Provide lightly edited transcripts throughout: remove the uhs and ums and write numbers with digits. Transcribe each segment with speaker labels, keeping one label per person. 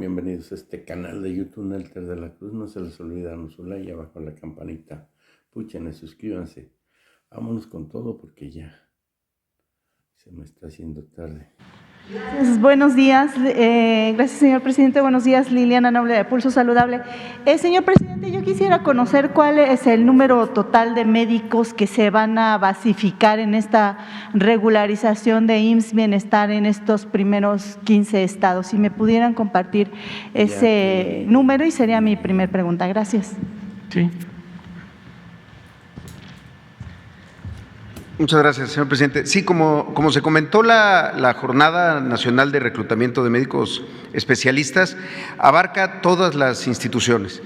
Speaker 1: Bienvenidos a este canal de YouTube Nelter de la Cruz. No se les olvide darnos un like y abajo la campanita. Púchenle, suscríbanse. Vámonos con todo porque ya se me está haciendo tarde.
Speaker 2: Buenos días, gracias señor presidente. Buenos días, Liliana Noble de Pulso Saludable. Señor presidente, yo quisiera conocer cuál es el número total de médicos que se van a basificar en esta regularización de IMSS Bienestar en estos primeros 15 estados. Si me pudieran compartir ese número, y sería mi primer pregunta. Gracias.
Speaker 3: Sí.
Speaker 4: Muchas gracias, señor presidente. Sí, como se comentó, la Jornada Nacional de Reclutamiento de Médicos Especialistas abarca todas las instituciones,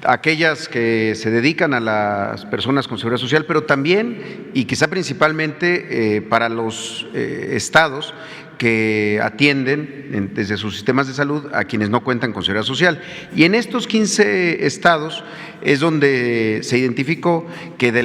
Speaker 4: aquellas que se dedican a las personas con seguridad social, pero también y quizá principalmente para los estados que atienden desde sus sistemas de salud a quienes no cuentan con seguridad social. Y en estos 15 estados es donde se identificó que de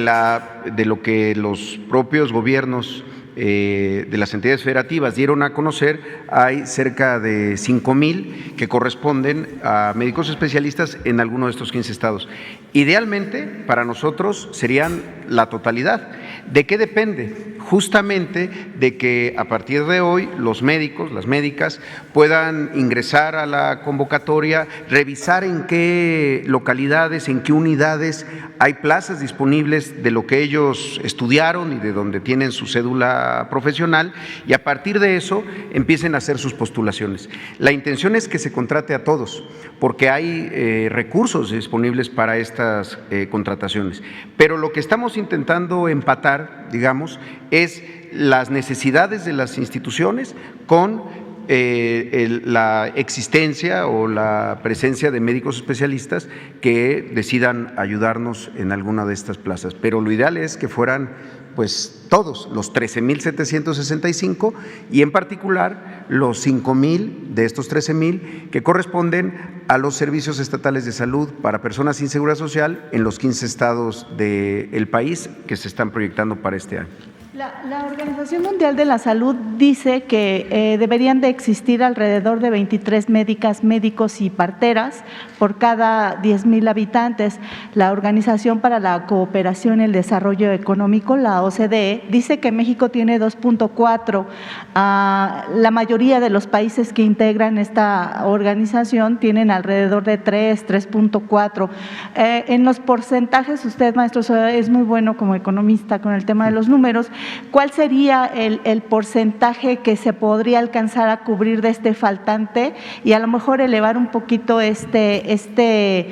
Speaker 4: lo que los propios gobiernos de las entidades federativas dieron a conocer, hay cerca de 5,000 que corresponden a médicos especialistas en alguno de estos 15 estados. Idealmente, para nosotros serían la totalidad. ¿De qué depende? Justamente de que a partir de hoy los médicos, las médicas puedan ingresar a la convocatoria, revisar en qué localidades, en qué unidades hay plazas disponibles de lo que ellos estudiaron y de donde tienen su cédula profesional, y a partir de eso empiecen a hacer sus postulaciones. La intención es que se contrate a todos, porque hay recursos disponibles para estas contrataciones, pero lo que estamos intentando empatar, digamos, es las necesidades de las instituciones con la existencia o la presencia de médicos especialistas que decidan ayudarnos en alguna de estas plazas. Pero lo ideal es que fueran pues todos, los 13,765 y en particular los 5,000 de estos 13,000 que corresponden a los servicios estatales de salud para personas sin seguridad social en los 15 estados del país que se están proyectando para este año.
Speaker 2: La Organización Mundial de la Salud dice que deberían de existir alrededor de 23 médicos y parteras por cada 10,000 habitantes. La Organización para la Cooperación y el Desarrollo Económico, la OCDE, dice que México tiene 2.4. La mayoría de los países que integran esta organización tienen alrededor de 3.4. En los porcentajes, usted, maestro, es muy bueno como economista con el tema de los números. ¿Cuál sería el porcentaje que se podría alcanzar a cubrir de este faltante y a lo mejor elevar un poquito este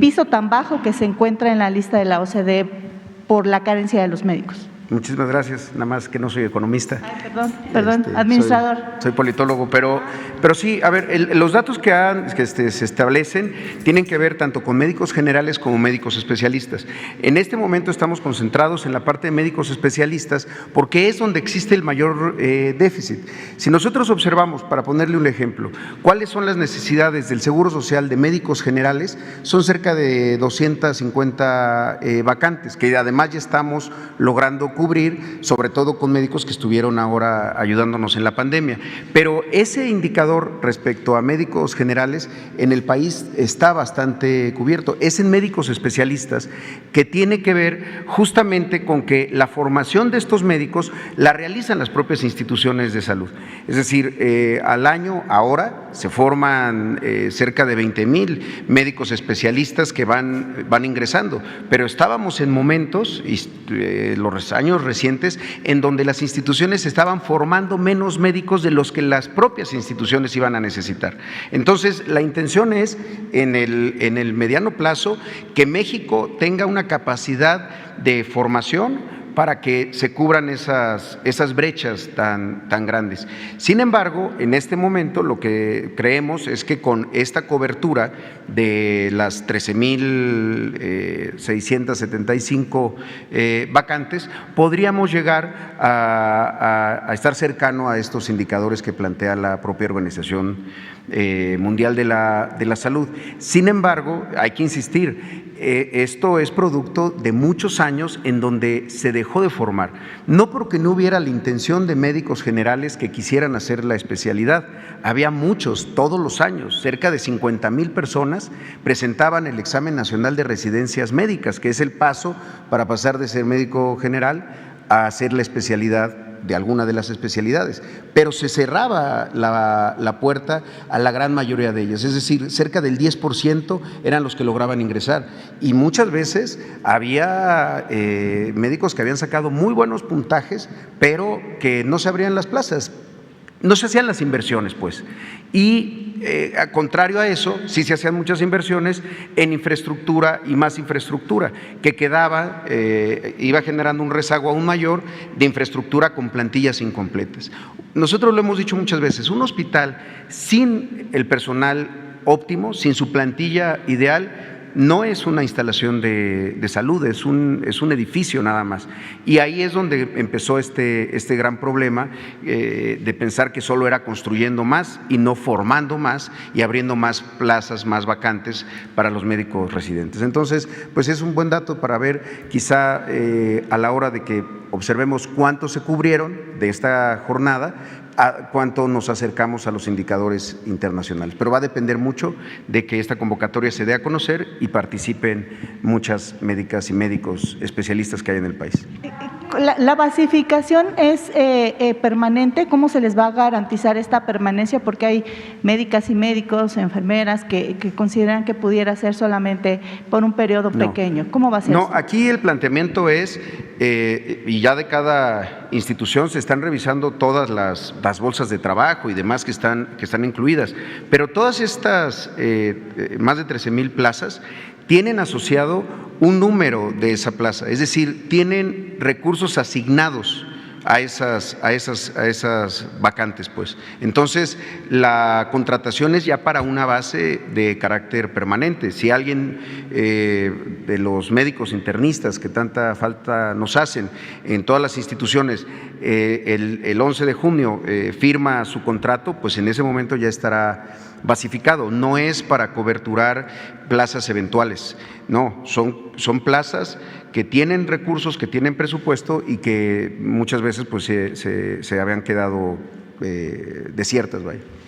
Speaker 2: piso tan bajo que se encuentra en la lista de la OCDE por la carencia de los médicos?
Speaker 4: Muchísimas gracias, nada más que no soy economista.
Speaker 2: Perdón, administrador.
Speaker 4: Soy politólogo, pero sí, a ver, los datos que se establecen tienen que ver tanto con médicos generales como médicos especialistas. En este momento estamos concentrados en la parte de médicos especialistas porque es donde existe el mayor déficit. Si nosotros observamos, para ponerle un ejemplo, cuáles son las necesidades del Seguro Social de médicos generales, son cerca de 250 vacantes, que además ya estamos logrando cubrir, sobre todo con médicos que estuvieron ahora ayudándonos en la pandemia. Pero ese indicador respecto a médicos generales en el país está bastante cubierto. Es en médicos especialistas, que tiene que ver justamente con que la formación de estos médicos la realizan las propias instituciones de salud. Es decir, al año ahora se forman cerca de 20,000 médicos especialistas que van ingresando, pero estábamos en momentos, los años recientes, en donde las instituciones estaban formando menos médicos de los que las propias instituciones iban a necesitar. Entonces, la intención es, en el mediano plazo, que México tenga una capacidad de formación para que se cubran esas brechas tan grandes. Sin embargo, en este momento lo que creemos es que con esta cobertura de las 13,675 vacantes, podríamos llegar a estar cercano a estos indicadores que plantea la propia Organización Mundial de la Salud. Sin embargo, hay que insistir, esto es producto de muchos años en donde se dejó de formar, no porque no hubiera la intención de médicos generales que quisieran hacer la especialidad, había muchos, todos los años, cerca de 50,000 personas presentaban el examen nacional de residencias médicas, que es el paso para pasar de ser médico general a hacer la especialidad de alguna de las especialidades, pero se cerraba la puerta a la gran mayoría de ellas, es decir, cerca del 10% eran los que lograban ingresar, y muchas veces había médicos que habían sacado muy buenos puntajes, pero que no se abrían las plazas, no se hacían las inversiones, pues, y contrario a eso, sí se hacían muchas inversiones en infraestructura y más infraestructura, que quedaba, iba generando un rezago aún mayor de infraestructura con plantillas incompletas. Nosotros lo hemos dicho muchas veces, un hospital sin el personal óptimo, sin su plantilla ideal, no es una instalación de salud, es un edificio nada más. Y ahí es donde empezó este gran problema de pensar que solo era construyendo más y no formando más y abriendo más plazas, más vacantes para los médicos residentes. Entonces, pues es un buen dato para ver quizá a la hora de que observemos cuántos se cubrieron de esta jornada, a cuánto nos acercamos a los indicadores internacionales. Pero va a depender mucho de que esta convocatoria se dé a conocer y participen muchas médicas y médicos especialistas que hay en el país.
Speaker 2: ¿La basificación es permanente? ¿Cómo se les va a garantizar esta permanencia? Porque hay médicas y médicos, enfermeras que consideran que pudiera ser solamente por un periodo pequeño. ¿Cómo va a ser?
Speaker 4: No, aquí el planteamiento es, y ya de cada institución se están revisando todas las bolsas de trabajo y demás que están incluidas, pero todas estas más de 13,000 plazas tienen asociado un número de esa plaza, es decir, tienen recursos asignados a esas vacantes, pues. Entonces, la contratación es ya para una base de carácter permanente. Si alguien de los médicos internistas que tanta falta nos hacen en todas las instituciones, el 11 de junio firma su contrato, pues en ese momento ya estará basificado. No es para coberturar plazas eventuales, no, son plazas que tienen recursos, que tienen presupuesto y que muchas veces pues se habían quedado desiertas,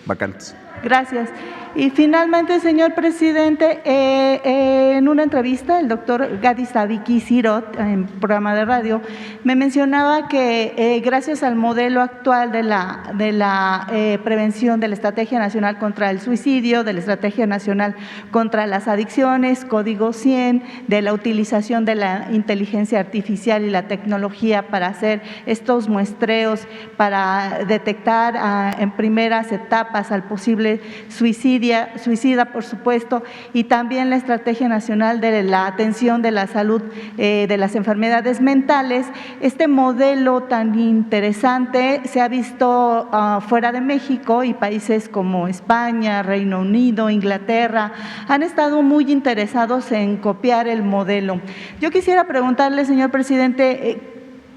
Speaker 4: vacantes.
Speaker 2: Gracias. Y finalmente, señor presidente, en una entrevista, el doctor Gadi Sadiki Sirot, en programa de radio, me mencionaba que gracias al modelo actual de la prevención de la Estrategia Nacional contra el Suicidio, de la Estrategia Nacional contra las Adicciones, Código 100, de la utilización de la inteligencia artificial y la tecnología para hacer estos muestreos, para detectar en primeras etapas al posible suicida, por supuesto, y también la Estrategia Nacional de la Atención de la Salud de las Enfermedades Mentales. Este modelo tan interesante se ha visto fuera de México, y países como España, Reino Unido, Inglaterra han estado muy interesados en copiar el modelo. Yo quisiera preguntarle, señor presidente,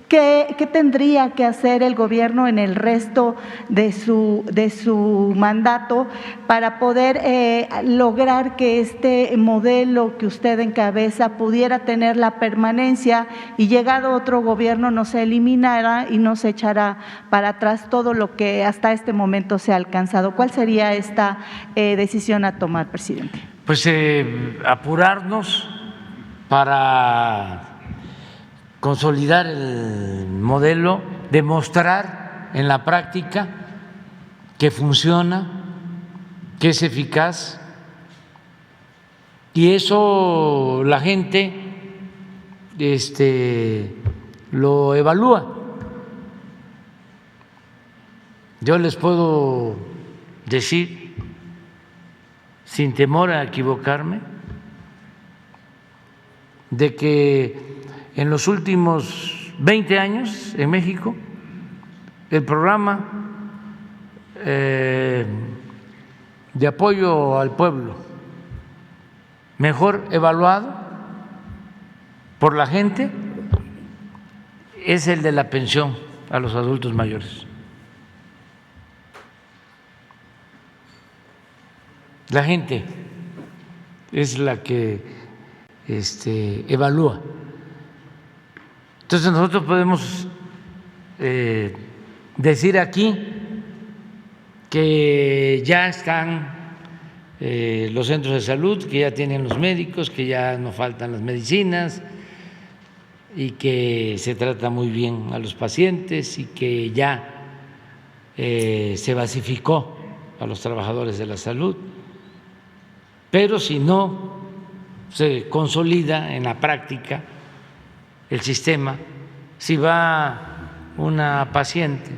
Speaker 2: ¿qué tendría que hacer el gobierno en el resto de su mandato para poder lograr que este modelo que usted encabeza pudiera tener la permanencia y llegado otro gobierno no se eliminara y no se echara para atrás todo lo que hasta este momento se ha alcanzado? ¿Cuál sería esta decisión a tomar, presidente?
Speaker 3: Pues apurarnos para consolidar el modelo, demostrar en la práctica que funciona, que es eficaz, y eso la gente lo evalúa. Yo les puedo decir, sin temor a equivocarme, de que en los últimos 20 años en México, el programa de apoyo al pueblo mejor evaluado por la gente es el de la pensión a los adultos mayores. La gente es la que evalúa. Entonces nosotros podemos decir aquí que ya están los centros de salud, que ya tienen los médicos, que ya no faltan las medicinas y que se trata muy bien a los pacientes y que ya se basificó a los trabajadores de la salud. Pero si no se consolida en la práctica el sistema, si va una paciente,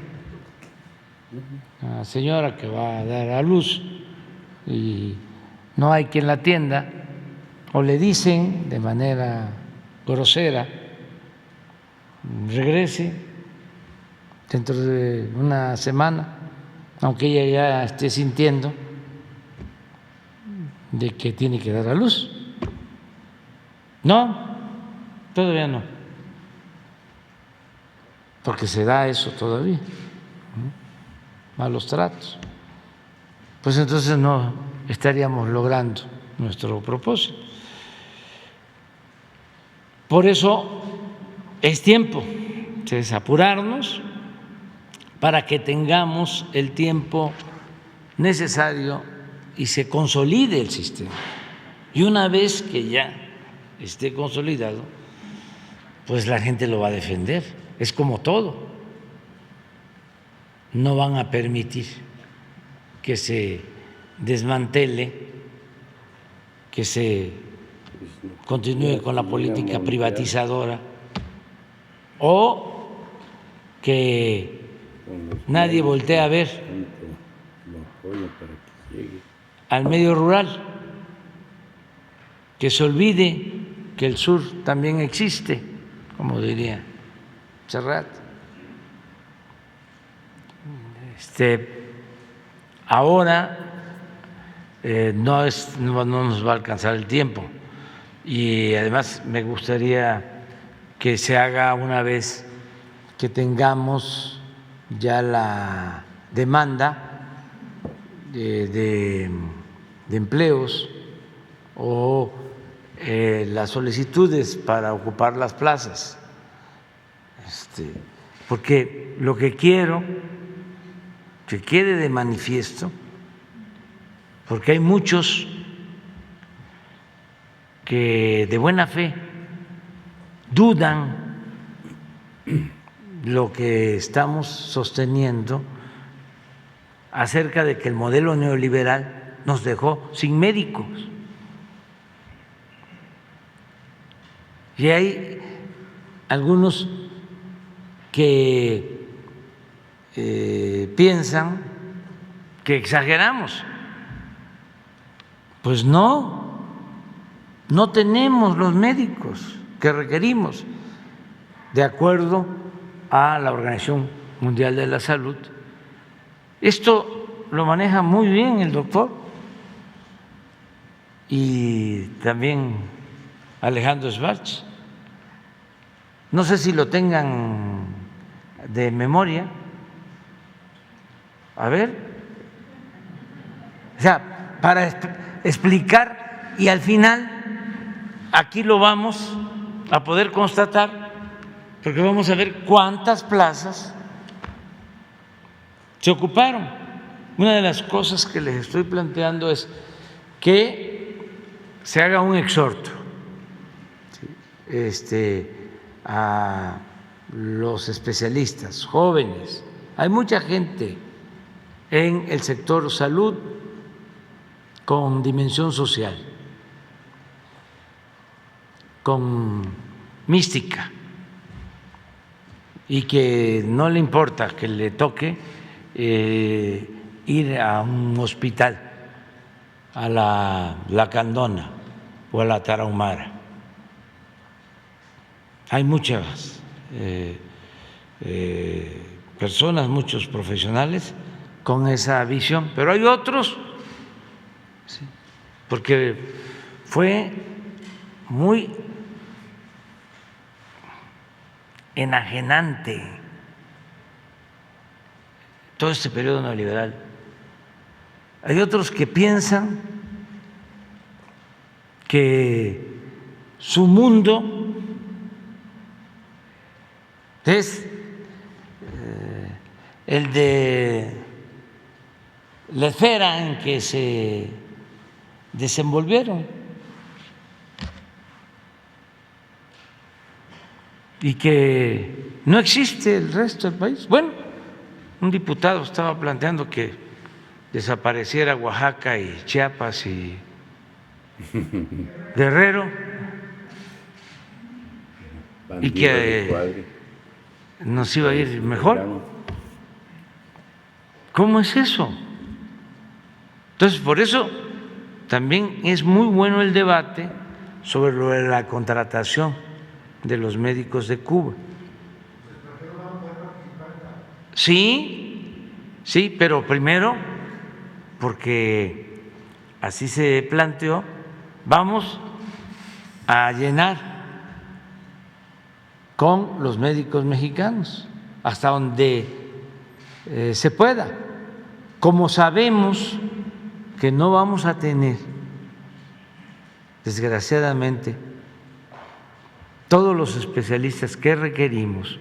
Speaker 3: una señora que va a dar a luz y no hay quien la atienda, o le dicen de manera grosera, regrese dentro de una semana, aunque ella ya esté sintiendo de que tiene que dar a luz. No, todavía no, porque se da eso todavía, malos tratos. Pues entonces no estaríamos logrando nuestro propósito. Por eso es tiempo de apurarnos para que tengamos el tiempo necesario y se consolide el sistema. Y una vez que ya esté consolidado, pues la gente lo va a defender. Es como todo. No van a permitir que se desmantele, que se continúe con la política privatizadora o que nadie voltee a ver al medio rural, que se olvide que el sur también existe, como diría Serrat. Ahora no nos va a alcanzar el tiempo y además me gustaría que se haga una vez que tengamos ya la demanda de empleos o las solicitudes para ocupar las plazas, porque lo que quiero que quede de manifiesto, porque hay muchos que de buena fe dudan lo que estamos sosteniendo acerca de que el modelo neoliberal nos dejó sin médicos. Y hay algunos que piensan que exageramos. Pues no tenemos los médicos que requerimos, de acuerdo a la Organización Mundial de la Salud. Esto lo maneja muy bien el doctor y también Alejandro Schwartz. No sé si lo tengan de memoria. A ver, o sea, para explicar, y al final aquí lo vamos a poder constatar, porque vamos a ver cuántas plazas se ocuparon. Una de las cosas que les estoy planteando es que se haga un exhorto a los especialistas jóvenes. Hay mucha gente en el sector salud con dimensión social, con mística, y que no le importa que le toque ir a un hospital, a la Candona o a la Tarahumara. Hay muchas personas, muchos profesionales con esa visión, pero hay otros, ¿sí?, porque fue muy enajenante todo este periodo neoliberal. Hay otros que piensan que su mundo es el de la esfera en que se desenvolvieron y que no existe el resto del país. Bueno, un diputado estaba planteando que desapareciera Oaxaca y Chiapas y Guerrero y que nos iba a ir mejor. ¿Cómo es eso? Entonces, por eso también es muy bueno el debate sobre lo de la contratación de los médicos de Cuba. Sí, sí, pero primero, porque así se planteó, vamos a llenar con los médicos mexicanos hasta donde se pueda. Como sabemos que no vamos a tener, desgraciadamente, todos los especialistas que requerimos,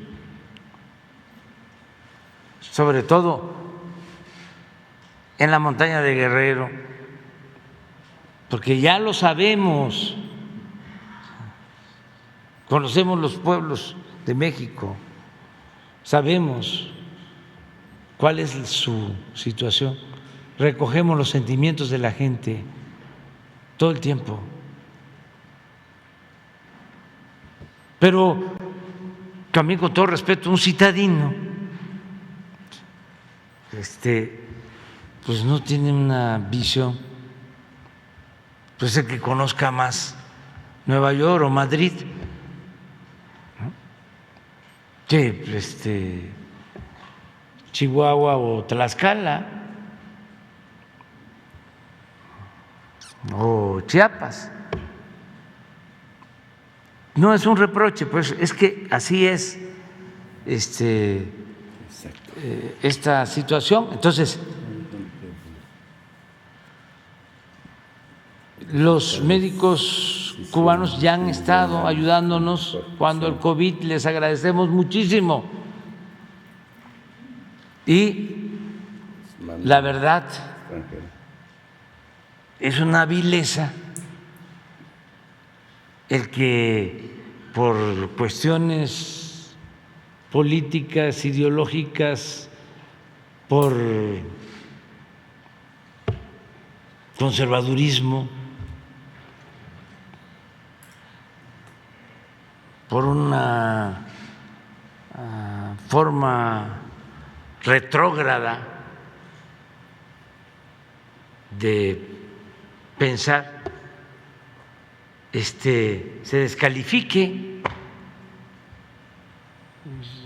Speaker 3: sobre todo en la montaña de Guerrero, porque ya lo sabemos, conocemos los pueblos de México, sabemos cuál es su situación, recogemos los sentimientos de la gente todo el tiempo. Pero también, con todo respeto, un citadino pues no tiene una visión, pues el que conozca más Nueva York o Madrid, ¿no?, que Chihuahua o Tlaxcala o Chiapas. No es un reproche, pues es que así es esta situación. Entonces, los médicos cubanos ya han estado ayudándonos cuando el COVID, les agradecemos muchísimo. Y la verdad es una vileza el que por cuestiones políticas, ideológicas, por conservadurismo, por una forma retrógrada de pensar, se descalifique.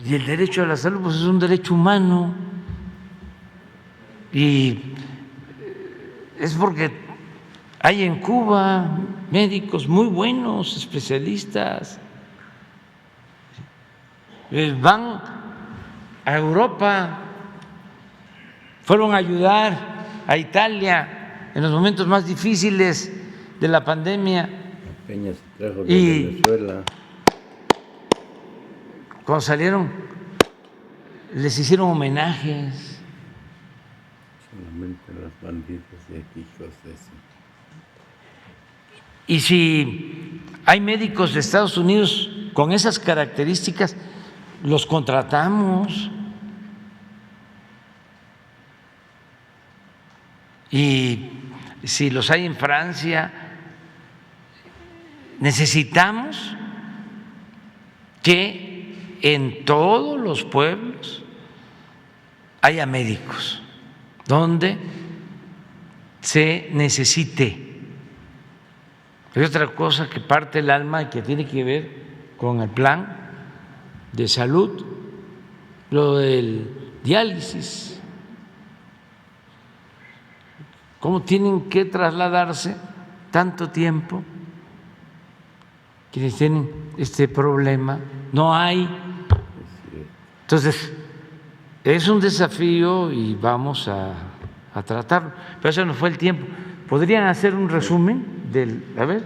Speaker 3: Y el derecho a la salud, pues, es un derecho humano, y es porque hay en Cuba médicos muy buenos, especialistas, van a Europa, fueron a ayudar a Italia en los momentos más difíciles de la pandemia.
Speaker 1: Peña se trajo de Venezuela.
Speaker 3: Cuando salieron, les hicieron homenajes.
Speaker 1: Solamente los bandidos de aquí, hijos de eso.
Speaker 3: Y si hay médicos de Estados Unidos con esas características, los contratamos. Y si los hay en Francia, necesitamos que en todos los pueblos haya médicos donde se necesite. Hay otra cosa que parte el alma y que tiene que ver con el plan de salud, lo del diálisis. ¿Cómo tienen que trasladarse tanto tiempo quienes tienen este problema? No hay. Entonces, es un desafío y vamos a tratarlo. Pero eso no fue el tiempo. ¿Podrían hacer un resumen del? A ver.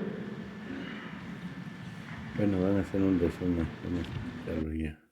Speaker 1: Bueno, van a hacer un resumen, vamos a quitarlo ya.